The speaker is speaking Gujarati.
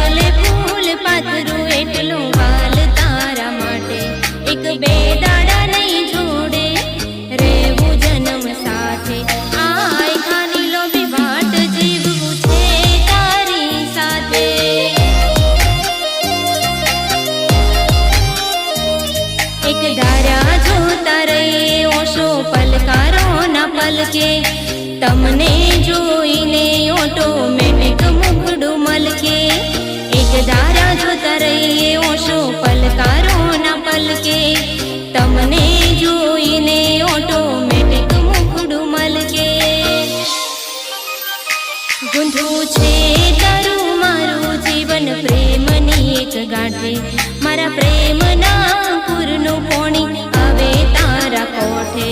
ભલે ફૂલ પાથરું એટલું વાલ તારા માટે, એક બે દાડા નહીં જોડે રહેવું જન્મ સાથે, આય ખાની લો બી વાટ જીવવું છે તારી સાથે। એક ધાર્યા જોતા રહીએ ઓશો પલકારો ના પલકે, તમને જોઈને ઓટોમેટિક મુખડું મલકે। એક ધારા જોતા રહીએ ઓશો પલકારો ના પલકે, તમને જોઈને ઓટોમેટિક મુખડું મલકે। ગુંથવું છે તારું મારું જીવન પ્રેમની એક ગાંઠે, મારા પ્રેમના પૂરનું પોણી આવે તારા કોઠે।